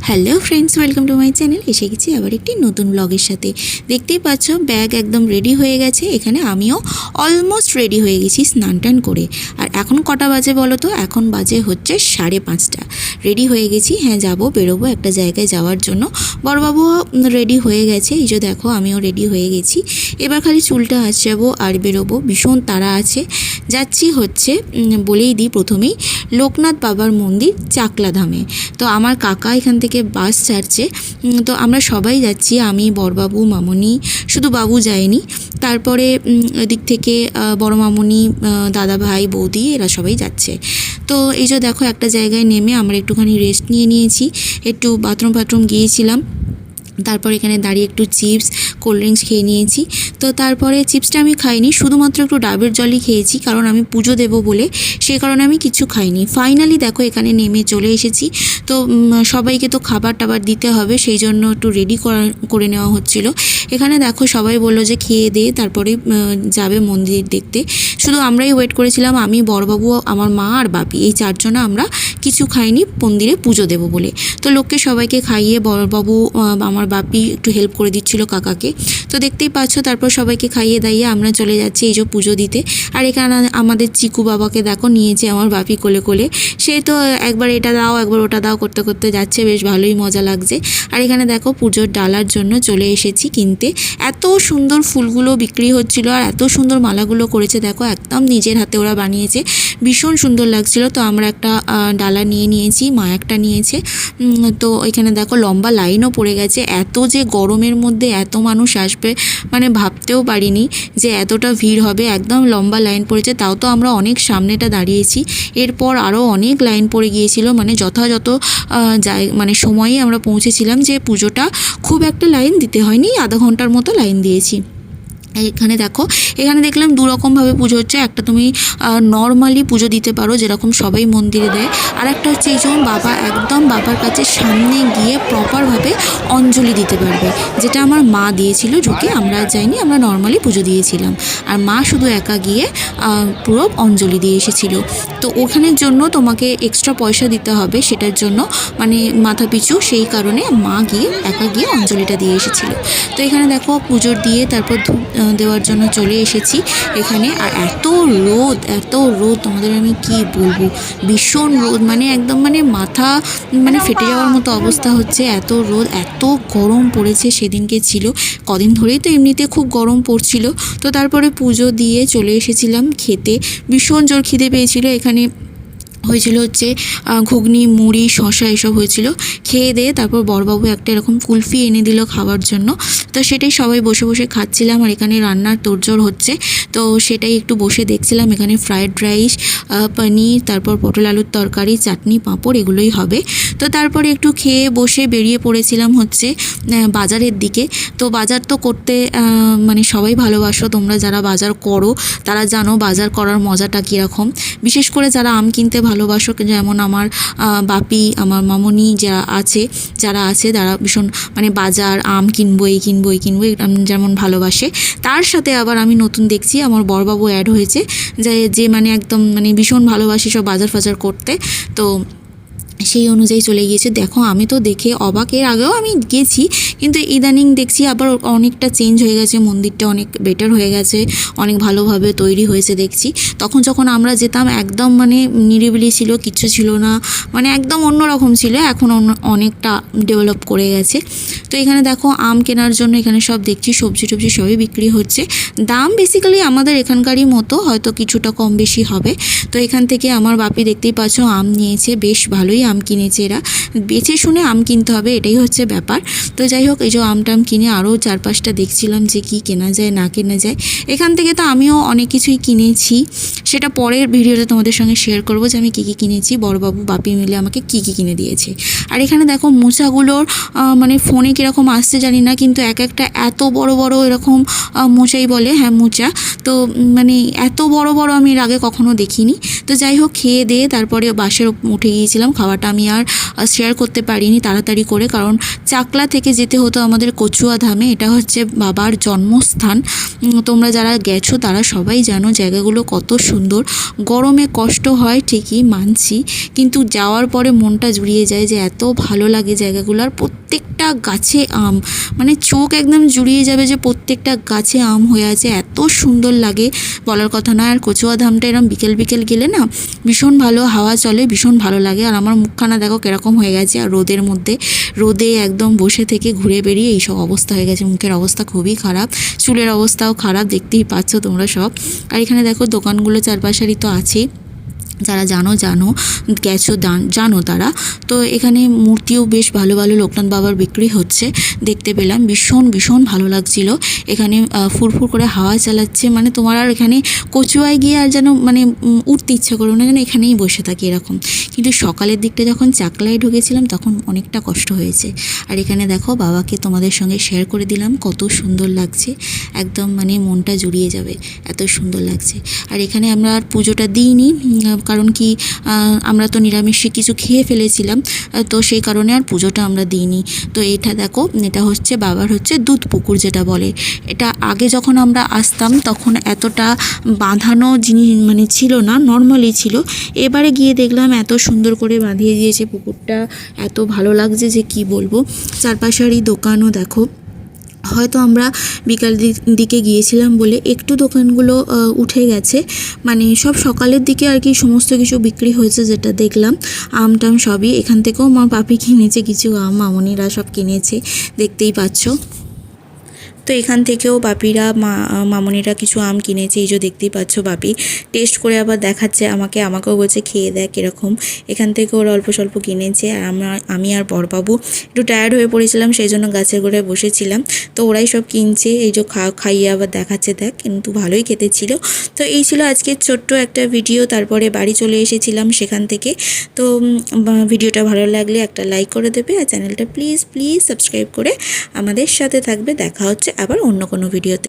Hello friends, welcome to my channel. এসে গেছি আবার একটি নতুন ব্লগের সাথে। দেখতেই পাচ্ছ ব্যাগ একদম রেডি হয়ে গেছে। এখানে আমিও অলমোস্ট রেডি হয়ে গেছি স্নান টান করে। আর এখন কটা বাজে বলো তো? এখন বাজে হচ্ছে 5:30। রেডি হয়ে গেছি, হ্যাঁ যাবো, বেরোবো একটা জায়গায় যাওয়ার জন্য। বড়বাবুও রেডি হয়ে গেছে, এই যে দেখো আমিও রেডি হয়ে গেছি। এবার খালি চুলটা আঁচড়াবো আর বেরোবো। ভীষণ তাড়া আছে। যাচ্ছি হচ্ছে বলেই দিই প্রথমেই, লোকনাথ বাবার মন্দির চাকলাধামে। তো আমার কাকা এখান থেকে বাস ছাড়ছে, তো আমরা সবাই যাচ্ছি। আমি, বড়বাবু, মামনি, শুধু বাবু যায়নি। তারপরে এদিক থেকে বড় মামনি, দাদা ভাই, বৌদি এরা সবাই যাচ্ছে। তো এই যে দেখো একটা জায়গায় নেমে আমরা একটুখানি রেস্ট নিয়েছি, একটু বাথরুম গিয়েছিলাম। তারপর এখানে দাঁড়িয়ে একটু চিপস, কোল্ড ড্রিঙ্কস খেয়ে নিয়েছি। তো তারপরে চিপসটা আমি খাইনি, শুধুমাত্র একটু ডাবের জলই খেয়েছি, কারণ আমি পুজো দেবো বলে, সেই কারণে আমি কিছু খাইনি। ফাইনালি দেখো এখানে নেমে চলে এসেছি। তো সবাইকে তো খাবার টাবার দিতে হবে, সেই জন্য একটু রেডি করে নেওয়া হচ্ছিল। এখানে দেখো সবাই বললো যে খেয়ে দে, তারপরে যাবে মন্দির দেখতে। শুধু আমরাই ওয়েট করেছিলাম, আমি, বড়বাবু, আমার মা আর বাপি, এই চারজনা আমরা কিছু খাইনি মন্দিরে পুজো দেবো বলে। তো লোককে সবাইকে খাইয়ে, বড়বাবু, আমার বাপি একটু হেল্প করে দিচ্ছিল কাকাকে। তো দেখতেই পাচ্ছ, তারপর সবাইকে খাইয়ে দাইয়ে আমরা চলে যাচ্ছি এই যে পুজো দিতে। আর এখানে আমাদের চিকু বাবাকে দেখো নিয়েছে আমার বাপি কোলে কোলে। সে তো একবার এটা দাও একবার ওটা দাও করতে করতে যাচ্ছে, বেশ ভালোই মজা লাগছে। আর এখানে দেখো পুজোর ডালার জন্য চলে এসেছি কিনতে। এত সুন্দর ফুলগুলো বিক্রি হচ্ছিল আর এত সুন্দর মালাগুলো করেছে দেখো, একদম নিজের হাতে ওরা বানিয়েছে, ভীষণ সুন্দর লাগছিল। তো আমরা একটা ডালা নিয়েছি, মা একটা নিয়েছে। তো এখানে দেখো লম্বা লাইনও পড়ে গেছে। এত যে গরমের মধ্যে এত মানুষ আসবে মানে ভাবতেও পারিনি যে এতটা ভিড় হবে। একদম লম্বা লাইন পড়েছে, তাও তো আমরা অনেক সামনেটা দাঁড়িয়েছি। এরপর আরও অনেক লাইন পড়ে গিয়েছিল, মানে যথাযথ মানে সময়ে আমরা পৌঁছেছিলাম, যে পুজোটা খুব একটা লাইন দিতে হয়নি, আধা ঘন্টার মতো লাইন দিয়েছি। এখানে দেখো, এখানে দেখলাম দুরকমভাবে পুজো হচ্ছে। একটা তুমি নর্মালি পুজো দিতে পারো, যেরকম সবাই মন্দিরে দেয়। আর একটা হচ্ছে এই যেমন বাবা, একদম বাবার কাছে সামনে গিয়ে প্রপারভাবে অঞ্জলি দিতে পারবে, যেটা আমার মা দিয়েছিল ঢুকে। আমরা যাইনি, আমরা নর্মালি পুজো দিয়েছিলাম। আর মা শুধু একা গিয়ে পুরো অঞ্জলি দিয়ে এসেছিল। তো ওখানের জন্য তোমাকে এক্সট্রা পয়সা দিতে হবে, সেটার জন্য মানে মাথা পিছু, সেই কারণে মা একা গিয়ে অঞ্জলিটা দিয়ে এসেছিল। তো এখানে দেখো পুজোর দিয়ে তারপর ধূপ দেওয়ার জন্য চলে এসেছি এখানে। আর এত রোদ তোমাদের আমি কি বলবো, ভীষণ রোদ, মানে একদম মানে মাথা মানে ফেটে যাওয়ার মতো অবস্থা হচ্ছে। এত রোদ, এত গরম পড়েছে। সেদিনকে ছিল, কদিন ধরেই তো এমনিতে খুব গরম পড়ছিল। তো তারপরে পুজো দিয়ে চলে এসেছিলাম খেতে। ভীষণ জোর খিদে পেয়েছিল। এখানে হয়েছিল হচ্ছে ঘুগনি, মুড়ি, শশা এসব হয়েছিল। খেয়ে দিয়ে তারপর বড়বাবু একটা এরকম কুলফি এনে দিল খাওয়ার জন্য। তো সেটাই সবাই বসে বসে খাচ্ছিলাম। আর এখানে রান্নার তোড়জোড় হচ্ছে, তো সেটাই একটু বসে দেখছিলাম। এখানে ফ্রায়েড রাইস, পনির, তারপর পটল আলুর তরকারি, চাটনি, পাঁপড় এগুলোই হবে। তো তারপরে একটু খেয়ে বসে বেরিয়ে পড়েছিলাম হচ্ছে বাজারের দিকে। তো বাজার তো করতে মানে সবাই ভালোবাসো, তোমরা যারা বাজার করো তারা জানো বাজার করার মজাটা কীরকম। বিশেষ করে যারা আম কিনতে ভালোবাসো, যেমন আমার বাপি, আমার মামনি যারা আছে তারা ভীষণ মানে বাজার, আম কিনবো, এই কিনবো যেমন ভালোবাসে। তার সাথে আবার আমি নতুন দেখছি আমার বড়বাবু অ্যাড হয়েছে, যে মানে একদম মানে ভীষণ ভালোবাসি সব বাজার ফাজার করতে। তো সেই অনুযায়ী চলে গিয়েছে। দেখো আমি তো দেখে অবাক, এর আগেও আমি গেছি, কিন্তু ইদানিং দেখছি আবার অনেকটা চেঞ্জ হয়ে গেছে, মন্দিরটা অনেক বেটার হয়ে গেছে, অনেক ভালোভাবে তৈরি হয়েছে দেখছি। তখন যখন আমরা যেতাম একদম মানে নিরিবিলি ছিল, কিচ্ছু ছিল না, মানে একদম অন্যরকম ছিল। এখন অনেকটা ডেভেলপ করে গেছে। তো এখানে দেখো আম কেনার জন্য এখানে সব দেখছি সবজি টবজি সবই বিক্রি হচ্ছে। দাম বেসিক্যালি আমাদের এখানকারই মতো, হয়তো কিছুটা কম বেশি হবে। তো এখান থেকে আমার বাপি দেখতেই পাচ্ছ আম নিয়েছে, বেশ ভালোই আম কিনেছে। এরা বেছে শুনে আম কিনতে হবে, এটাই হচ্ছে ব্যাপার। তো যাই হোক, এই যে আমটাম কিনে আরও 4-5টা দেখছিলাম যে কি কেনা যায় না কেনা যায়। এখান থেকে তো আমিও অনেক কিছুই কিনেছি, সেটা পরের ভিডিওতে তোমাদের সঙ্গে শেয়ার করবো যে আমি কী কিনেছি। বড়বাবু বাপি মিলে আমাকে কি কিনে দিয়েছে। আর এখানে দেখো মোচাগুলোর মানে ফোনে কীরকম আসছে জানি না, কিন্তু একটা এত বড় এরকম মোচাই বলে, হ্যাঁ মোচা। তো মানে এত বড় আমি এর আগে কখনো দেখিনি। তো যাই হোক, খেয়ে দিয়ে তারপরে বাসে উঠে গিয়েছিলাম খাবার বাট আমি আর শেয়ার করতে পারিনি তাড়াতাড়ি করে, কারণ চাকলা থেকে যেতে হতো আমাদের কচুয়া ধামে। এটা হচ্ছে বাবার জন্মস্থান। তোমরা যারা গেছো তারা সবাই জানো জায়গাগুলো কত সুন্দর। গরমে কষ্ট হয় ঠিকই, মানছি, কিন্তু যাওয়ার পরে মনটা জুড়িয়ে যায় যে এত ভালো লাগে জায়গাগুলোর। প্রত্যেকটা গাছে আম, মানে চোখ একদম জুড়িয়ে যাবে যে প্রত্যেকটা গাছে আম হয়ে আছে, এত সুন্দর লাগে বলার কথা নয়। আর কচুয়া ধামটা এরম বিকেল বিকেল গেলে না ভীষণ ভালো হাওয়া চলে, ভীষণ ভালো লাগে। আর আমার মুখখানা দেখো কীরকম হয়ে গেছে, আর রোদের মধ্যে রোদে একদম বসে থেকে ঘুরে বেরিয়ে এইসব অবস্থা হয়ে গেছে। মুখের অবস্থা খুবই খারাপ, চুলের অবস্থাও খারাপ, দেখতেই পাচ্ছ তোমরা সব। আর এখানে দেখো দোকানগুলো চারপাশেরই তো আছেই, যারা জানো গেছো জানো তারা। তো এখানে মূর্তিও বেশ ভালো ভালো লোকনাথ বাবার বিক্রি হচ্ছে, দেখতে পেলাম। ভীষণ ভালো লাগছিল। এখানে ফুরফুর করে হাওয়া চালাচ্ছে, মানে তোমার আর এখানে কচুয়ায় গিয়ে আর যেন মানে উঠতে ইচ্ছা করো না, যেন এখানেই বসে থাকি এরকম। কিন্তু সকালের দিকটা যখন চাকলায় ঢুকেছিলাম তখন অনেকটা কষ্ট হয়েছে। আর এখানে দেখো বাবাকে তোমাদের সঙ্গে শেয়ার করে দিলাম, কত সুন্দর লাগছে, একদম মানে মনটা জুড়িয়ে যাবে, এত সুন্দর লাগছে। আর এখানে আমরা আর পুজোটা দিইনি, কারণ কি আমরা তো নিরামিষে কিছু খেয়ে ফেলেছিলাম, তো সেই কারণে আর পুজোটা আমরা দিইনি। তো এটা দেখো, এটা হচ্ছে বাবার হচ্ছে দুধ পুকুর যেটা বলে। এটা আগে যখন আমরা আসতাম তখন এতটা বাঁধানো জিনিস মানে ছিল না, নর্মালি ছিল। এবারে গিয়ে দেখলাম এত সুন্দর করে বাঁধিয়ে দিয়েছে পুকুরটা, এত ভালো লাগছে যে কি বলবো। চারপাশের এই দোকানও দেখো, হয়তো আমরা বিকাল দিকে গিয়েছিলাম বলে একটু দোকানগুলো উঠে গেছে, মানে সব সকালের দিকে আর কি সমস্ত কিছু বিক্রি হয়েছে যেটা দেখলাম। আম টাম সবই, এখান থেকেও আমার পাপি কিনেছে কিছু আম, মামনিরা সব কিনেছে, দেখতেই পাচ্ছ। তো এখান থেকেও বাপিরা মামনিরা কিছু আম কিনেছে, এই যে দেখতেই পাচ্ছ। বাপি টেস্ট করে আবার দেখাচ্ছে আমাকেও বলছে খেয়ে দেখ এরকম। এখান থেকে ওরা অল্প স্বল্প কিনেছে। আর আমি আর বড়বাবু একটু টায়ার্ড হয়ে পড়েছিলাম, সেই জন্য গাছের গোড়ায় বসেছিলাম। তো ওরাই সব কিনছে, এই যে খাইয়ে আবার দেখাচ্ছে দেখ, কিন্তু ভালোই খেতে ছিল। তো এই ছিল আজকের ছোট্ট একটা ভিডিও। তারপরে বাড়ি চলে এসেছিলাম সেখান থেকে। তো ভিডিওটা ভালো লাগলে একটা লাইক করে দেবে, আর চ্যানেলটা প্লিজ সাবস্ক্রাইব করে আমাদের সাথে থাকবে। দেখা হচ্ছে আবার অন্য কোনো ভিডিওতে।